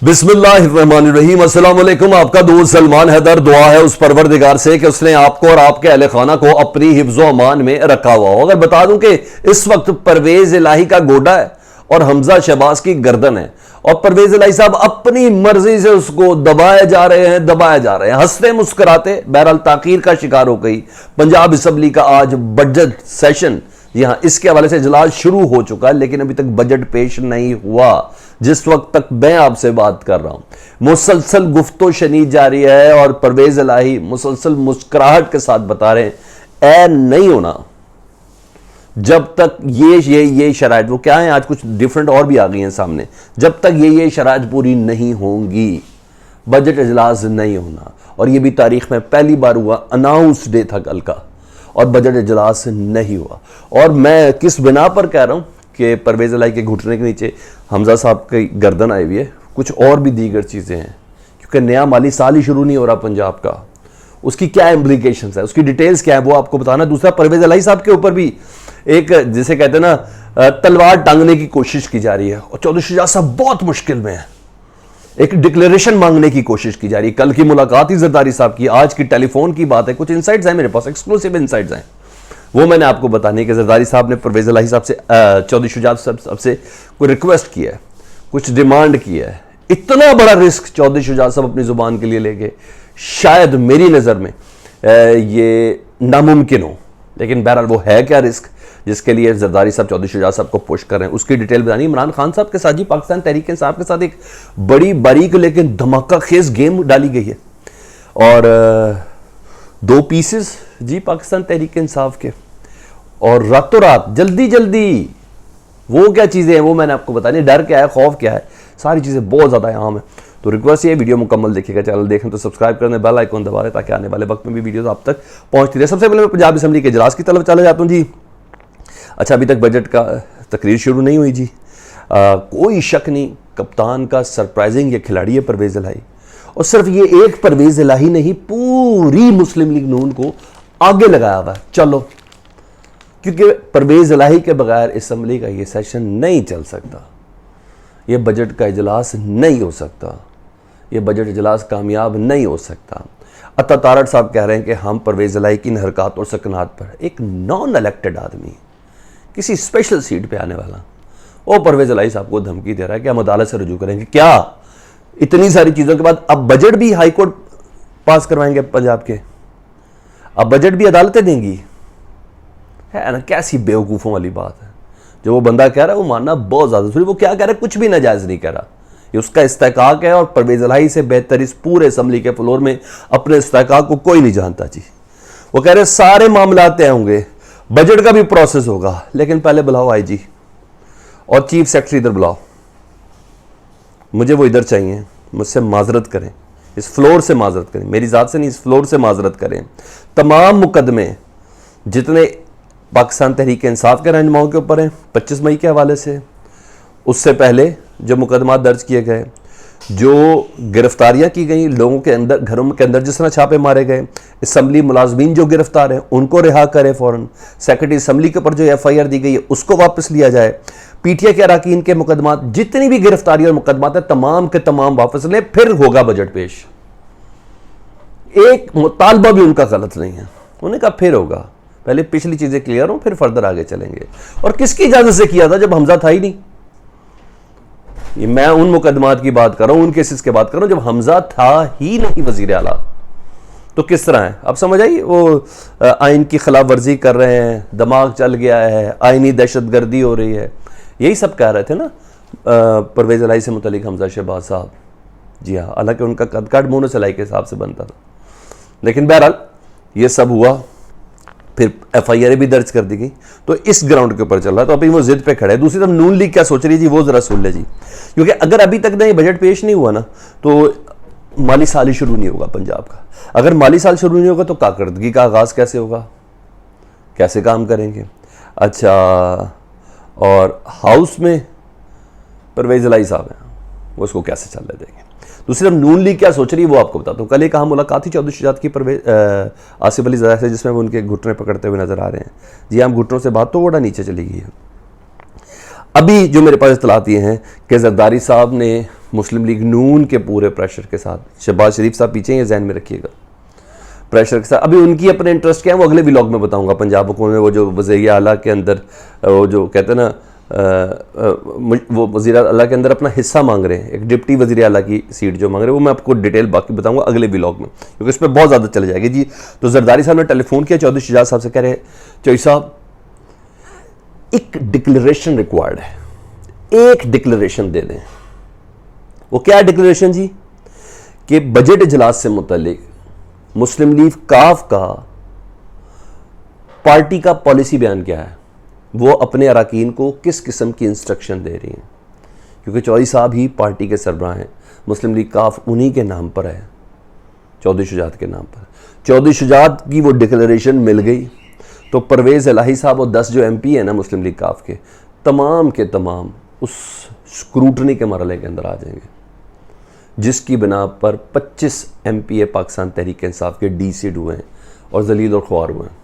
बिस्मिल्लाहिर्रहमानिर्रहीम। अस्सलाम वालेकुम। आपका दोस्त सलमान हैदर। दुआ है उस परवरदिगार से कि उसने आपको और आपके अहले खाना को अपनी हिफ्ज़ो अमान में रखा हुआ हो। अगर बता दूं कि इस वक्त परवेज इलाही का गोडा है और हमजा शहबाज की गर्दन है और परवेज इलाही साहब अपनी मर्जी से उसको दबाए जा रहे हैं, हंसते मुस्कुराते। बहरहाल ताकीर का शिकार हो गई पंजाब असम्बली का आज बजट सेशन। यहां इसके हवाले से इजलास शुरू हो चुका है, लेकिन अभी तक बजट पेश नहीं हुआ। जिस वक्त तक मैं आपसे बात कर रहा हूं मुसलसल गुफ्तो शनीद जारी है और परवेज इलाही मुसलसल मुस्कुराहट के साथ बता रहे हैं ऐ नहीं होना जब तक ये शराइत, वो क्या है आज कुछ डिफरेंट और भी आ गई हैं सामने, जब तक ये शराइत पूरी नहीं होंगी बजट इजलास नहीं होना। और ये भी तारीख में पहली बार हुआ, अनाउंस डे था कल का और बजट इजलास नहीं हुआ। और मैं किस बिना पर कह रहा हूं कि परवेज इलाही के घुटने के नीचे हमजा साहब की गर्दन आई हुई है, कुछ और भी दीगर चीज़ें हैं, क्योंकि नया माली साल ही शुरू नहीं हो रहा पंजाब का। उसकी क्या इम्प्लीकेशंस है, उसकी डिटेल्स क्या है, वो आपको बताना। दूसरा, परवेज इलाही साहब के ऊपर भी एक जिसे कहते हैं ना तलवार टांगने की कोशिश की जा रही है और चौधरी शुजात साहब बहुत मुश्किल में है। एक डिक्लेरेशन मांगने की कोशिश की जा रही है। कल की मुलाकात ही जरदारी साहब की, आज की टेलीफोन की बात है। कुछ इनसाइट्स हैं मेरे पास, एक्सक्लूसिव इनसाइट्स हैं, वो मैंने आपको बताने कि जरदारी साहब ने परवेज इलाही साहब से, चौधरी शुजात साहब से कोई रिक्वेस्ट की है, कुछ डिमांड की है। इतना बड़ा रिस्क चौधरी शुजात साहब अपनी जुबान के लिए लेंगे, शायद मेरी नज़र में ये नामुमकिन हो। लेकिन बहरहाल वो है क्या रिस्क जिसके लिए जरदारी साहब चौधरी शुजात साहब को पुश कर रहे हैं, उसकी डिटेल बतानी। इमरान खान साहब के साथ जी पाकिस्तान तहरीक इंसाफ के साथ एक बड़ी बारीक लेकिन धमाका खेज गेम डाली गई है और 2 पीसेस जी पाकिस्तान तहरीक इंसाफ के, और रातों रात जल्दी जल्दी वो क्या चीज़ें हैं वो मैंने आपको बतानी। डर क्या है, खौफ क्या है, सारी चीज़ें बहुत ज़्यादा आम है। तो रिक्वेस्ट ये वीडियो मुकम्मल देखिएगा, चैनल देखें तो सब्सक्राइब करने, बेल आइकन दबा दें ताकि आने वाले वक्त में भी वीडियोस आप तक पहुंचती रहे। सबसे पहले मैं पंजाब असम्बली के इजलास की तरफ चला जाता हूँ जी। अच्छा, अभी तक बजट का तकरीर शुरू नहीं हुई जी। कोई शक नहीं, कप्तान का सरप्राइजिंग ये खिलाड़ी है परवेज इलाही। और सिर्फ ये एक परवेज इलाही नहीं, पूरी मुस्लिम लीग नून को आगे लगाया हुआ है। चलो, क्योंकि परवेज इलाही के बगैर असम्बली का ये सेशन नहीं चल सकता, ये बजट का इजलास नहीं हो सकता, ये बजट इजलास कामयाब नहीं हो सकता। अता तारड़ साहब कह रहे हैं कि हम परवेज इलाही की इन हरकत और सकनात पर, एक नॉन इलेक्टेड आदमी किसी स्पेशल सीट पे आने वाला, वो परवेज इलाही साहब को धमकी दे रहा है कि हम अदालत से रुजू करेंगे। क्या इतनी सारी चीज़ों के बाद अब बजट भी हाई कोर्ट पास करवाएंगे पंजाब के, अब बजट भी अदालतें देंगी? है ना, कैसी बेवकूफ़ों वाली बात है। जो वो बंदा कह रहा है वो मानना बहुत ज़्यादा जरूरी। वो क्या कह रहा है, कुछ भी नाजायज़ नहीं कह रहा, ये उसका इस्तेकाक है और परवेज इलाही से बेहतर इस पूरे असम्बली के फ्लोर में अपने इस्तेकाक को कोई नहीं जानता जी। वो कह रहे सारे मामला तय होंगे, बजट का भी प्रोसेस होगा, लेकिन पहले बुलाओ आईजी और चीफ सेक्रेटरी इधर बुलाओ, मुझे वो इधर चाहिए, मुझसे माजरत करें, इस फ्लोर से माजरत करें, मेरी ज़ात से नहीं, इस फ्लोर से माजरत करें। तमाम मुकदमे जितने पाकिस्तान तहरीक इंसाफ के रहनुमाओं के ऊपर हैं 25 मई के हवाले से, उससे पहले जो मुकदमा दर्ज किए गए, जो गिरफ्तारियां की गई लोगों के अंदर, घरों के अंदर जिस तरह छापे मारे गए, असम्बली मुलाजमीन जो गिरफ्तार हैं उनको रिहा करे फ़ौरन, सेक्रेटरी असम्बली के ऊपर जो FIR दी गई है उसको वापस लिया जाए, PTI के अरकान के मुकदमा, जितनी भी गिरफ्तारी और मुकदमा है तमाम के तमाम वापस लें, फिर होगा बजट पेश। एक मुतालबा भी उनका गलत नहीं है, उन्होंने कहा फिर होगा, पहले पिछली चीजें क्लियर हो फिर फर्दर आगे चलेंगे। और किसकी इजाजत से किया था जब हमजा था ही नहीं? ये मैं उन मुकदमात की बात कर रहा हूं, उन केसेस की बात कर रहा हूं जब हमजा था ही नहीं वजीर आला। तो किस तरह है, अब समझ आई? वो आइन की खिलाफ वर्जी कर रहे हैं, दिमाग चल गया है, आइनी दहशतगर्दी हो रही है, यही सब कह रहे थे ना परवेज इलाही से मुतलिक हमजा शहबाज साहब। जी हाँ, हालांकि उनका कद काट मोनो सिलाई के हिसाब से बनता था, लेकिन बहरहाल ये सब हुआ, फिर FIR भी दर्ज कर दी गई। तो इस ग्राउंड के ऊपर चल रहा है, तो अभी वो जिद पे खड़े हैं। दूसरी तरफ नून लीग क्या सोच रही है जी, वो जरा सुन ले जी। क्योंकि अगर अभी तक ना ये बजट पेश नहीं हुआ ना तो माली साल ही शुरू नहीं होगा पंजाब का। अगर माली साल शुरू नहीं होगा तो कारकर्दगी का आगाज़ कैसे होगा, कैसे काम करेंगे? अच्छा, और हाउस में परवेज इलाही साहब हैं, वो उसको कैसे चलने देंगे? दूसरी तरफ नून लीग क्या सोच रही है वो आपको बताता हूँ। कल एक कहाँ मुलाकात थी चौधरी शुजात की आसिफ अली ज़रा से, जिसमें वो उनके घुटने पकड़ते हुए नजर आ रहे हैं। जी हम घुटनों से बात तो ओढ़ा नीचे चली गई है। अभी जो मेरे पास इत्तलात ये हैं कि जरदारी साहब ने मुस्लिम लीग नून के पूरे प्रेशर के साथ, शहबाज शरीफ साहब पीछे, ये जहन में रखिएगा, प्रेशर के साथ। अभी उनकी अपने इंटरेस्ट क्या है वो अगले व्लॉग में बताऊंगा। पंजाब हुकूमत में वो जो वज़ीर आला के अंदर वो जो कहते हैं ना वो वज़ीर आला के अंदर अपना हिस्सा मांग रहे हैं, एक डिप्टी वज़ीर आला की सीट जो मांग रहे हैं, वो मैं आपको डिटेल बाकी बताऊंगा अगले व्लॉग में, क्योंकि इस पर बहुत ज़्यादा चल जाएगी जी। तो जरदारी साहब ने टेलीफोन किया चौधरी शुजात साहब से, कह रहे चौधरी साहब एक डिक्लेरेशन रिक्वायर्ड है, एक डिक्लेरेशन दे दें। वो क्या डिक्लेरेशन जी? कि बजट इजलास से मुतल्लिक मुस्लिम लीग काफ का पार्टी का पॉलिसी बयान क्या है, वो अपने अरकान को किस किस्म की इंस्ट्रक्शन दे रही हैं, क्योंकि चौधरी साहब ही पार्टी के सरबराह हैं, मुस्लिम लीग काफ उन्हीं के नाम पर है, चौधरी शुजात के नाम पर। चौधरी शुजात की वो डिक्लेरेशन मिल गई तो परवेज़ इलाही साहब और 10 जो MP है ना मुस्लिम लीग काफ के तमाम उस स्क्रूटनी के मरहले के अंदर आ जाएंगे, जिसकी बिना पर 25 MPA पाकिस्तान तहरीक इंसाफ के डीसीड हुए हैं और जलील और ख्वार हुए हैं।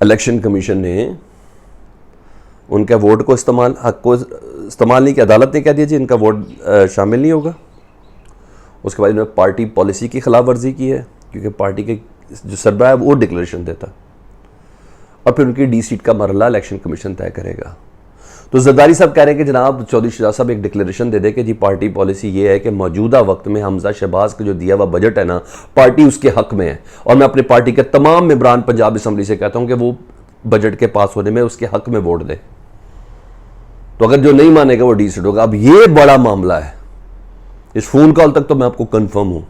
इलेक्शन कमीशन ने उनके वोट को हक को इस्तेमाल नहीं किया, अदालत ने कह दिया जी इनका वोट शामिल नहीं होगा। उसके बाद इन्होंने पार्टी पॉलिसी की खिलाफ वर्जी की है, क्योंकि पार्टी के जो सरबराह है वो डिक्लेरेशन देता, और फिर उनकी डीसीड का मरहला इलेक्शन कमीशन तय करेगा। तो जरदारी साहब कह रहे हैं कि जनाब चौधरी शुजात साहब एक डिक्लेरेशन दे दे कि जी पार्टी पॉलिसी ये है कि मौजूदा वक्त में हमजा शहबाज का जो दिया हुआ बजट है ना, पार्टी उसके हक में है, और मैं अपने पार्टी के तमाम मेंबरान पंजाब असम्बली से कहता हूं कि वो बजट के पास होने में उसके हक में वोट दे। तो अगर जो नहीं मानेगा वो डीसीड होगा। अब ये बड़ा मामला है, इस फोन कॉल तक तो मैं आपको कंफर्म हूं।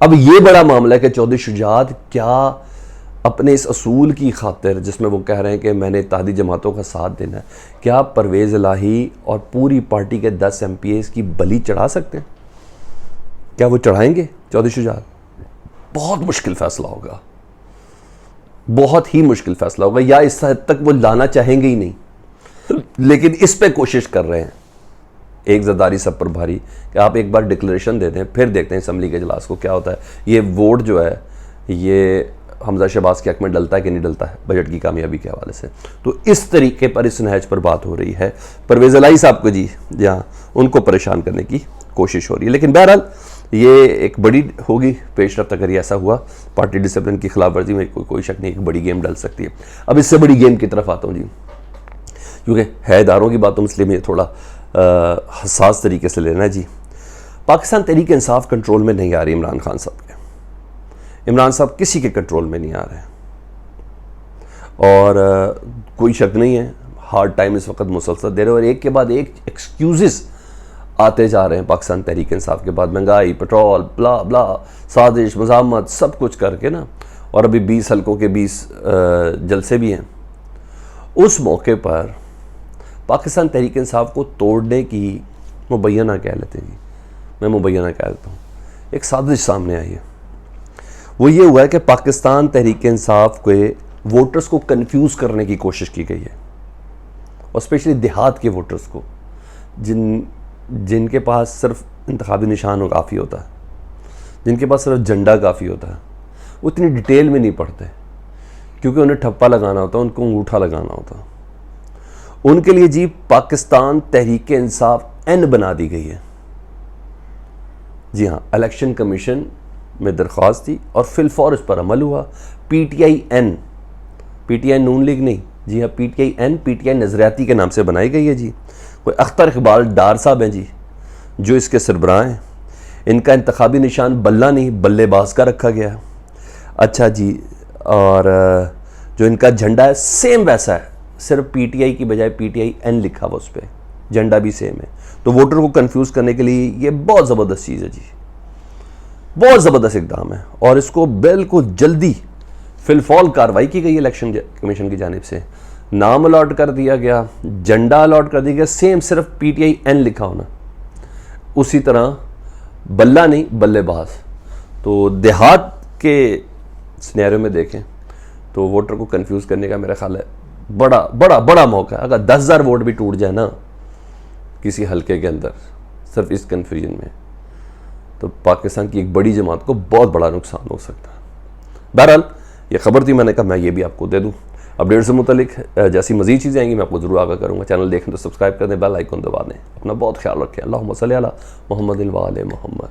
अब ये बड़ा मामला है कि चौधरी शुजात क्या अपने इस असूल की खातिर, जिसमें वो कह रहे हैं कि मैंने इत्तेहादी जमातों का साथ देना है, क्या परवेज़ इलाही और पूरी पार्टी के 10 MPAs की बलि चढ़ा सकते हैं? क्या वो चढ़ाएंगे चौधरी शुजात? बहुत मुश्किल फैसला होगा, बहुत ही मुश्किल फैसला होगा, या इस हद तक वो लाना चाहेंगे ही नहीं, लेकिन इस पे कोशिश कर रहे हैं एक जरदारी सब पर भारी कि आप एक बार डिक्लेरेशन दे दें, फिर देखते हैं असम्बली के इजलास को क्या होता है। ये वोट जो है ये हमजा शहबाज के हक में डलता है कि नहीं डलता है बजट की कामयाबी के हवाले से। तो इस तरीके पर इस नहज पर बात हो रही है। परवेज़ इलाही साहब को जी जहाँ उनको परेशान करने की कोशिश हो रही है, लेकिन बहरहाल ये एक बड़ी होगी पेशरफ्त अगर ये ऐसा हुआ। पार्टी डिसिप्लिन की खिलाफ वर्जी में कोई शक नहीं, एक बड़ी गेम डल सकती है। अब इससे बड़ी गेम की तरफ आता हूँ जी, क्योंकि है इदारों की बात, तो इसलिए मुझे थोड़ा हसास तरीके से लेना है जी। पाकिस्तान तहरीक इंसाफ कंट्रोल में नहीं आ रही इमरान खान साहब के, इमरान साहब किसी के कंट्रोल में नहीं आ रहे, और कोई शक नहीं है हार्ड टाइम इस वक्त मुसलसल दे रहे हैं, और एक के बाद एक एक्सक्यूज़ेस आते जा रहे हैं पाकिस्तान तहरीक इंसाफ के बाद, महंगाई, पेट्रोल, ब्ला ब्ला, साजिश, मज़ामत, सब कुछ करके ना, और अभी 20 हल्कों के 20 जलसे भी हैं। उस मौके पर पाकिस्तान तहरीक इंसाफ को तोड़ने की मुबैना कह लेते हैं जी, मैं मुबैना कह लेता हूँ, एक साजिश सामने आई है। वो ये हुआ है कि पाकिस्तान तहरीक इंसाफ के वोटर्स को कंफ्यूज करने की कोशिश की गई है, और स्पेशली देहात के वोटर्स को, जिनके पास सिर्फ इंतखाबी निशान हो काफ़ी होता है, जिनके पास सिर्फ झंडा काफ़ी होता है, वो इतनी डिटेल में नहीं पढ़ते, क्योंकि उन्हें ठप्पा लगाना होता है, उनको अंगूठा लगाना होता है। उनके लिए जी पाकिस्तान तहरीक इंसाफ N बना दी गई है। जी हाँ, इलेक्शन कमीशन में दरख्वास्त थी और फिलफौर इस पर अमल हुआ। PTI नून लीग नहीं, जी हाँ PTI नजरियाती के नाम से बनाई गई है जी। कोई अख्तर इकबाल डार साहब हैं जी जो इसके सरबराह हैं। इनका इंतखाबी निशान बल्ला नहीं बल्लेबाज का रखा गया। अच्छा जी, और जो इनका झंडा है सेम वैसा है, सिर्फ PTI की बजाय PTIN लिखा हुआ उस पर, झंडा भी सेम है। तो वोटर को कंफ्यूज करने के लिए ये बहुत ज़बरदस्त चीज़ है जी, बहुत ज़बरदस्त इकदाम है, और इसको बिल्कुल जल्दी फिलफॉल कार्रवाई की गई इलेक्शन कमीशन की जानिब से। नाम अलॉट कर दिया गया, झंडा अलॉट कर दिया गया, सेम सिर्फ PTIN लिखा होना, उसी तरह बल्ला नहीं बल्लेबाज। तो देहात के सिनेरियो में देखें तो वोटर को कंफ्यूज करने का मेरा ख्याल है बड़ा बड़ा बड़ा मौका है। अगर 10,000 वोट भी टूट जाए ना किसी हल्के के अंदर सिर्फ इस कन्फ्यूजन में, तो पाकिस्तान की एक बड़ी जमात को बहुत बड़ा नुकसान हो सकता है। बहरहाल ये खबर थी, मैंने कहा मैं ये भी आपको दे दूं। अपडेट से मुतालिक जैसी मजीद चीज़ें आएंगी मैं आपको जरूर आगाह करूँगा। चैनल देखें तो सब्सक्राइब कर दें, बेल आइकन दबा दें। अपना बहुत ख्याल रखें। अल्लाहुम्मा सल्ली अला मुहम्मदिन व आले मुहम्मद।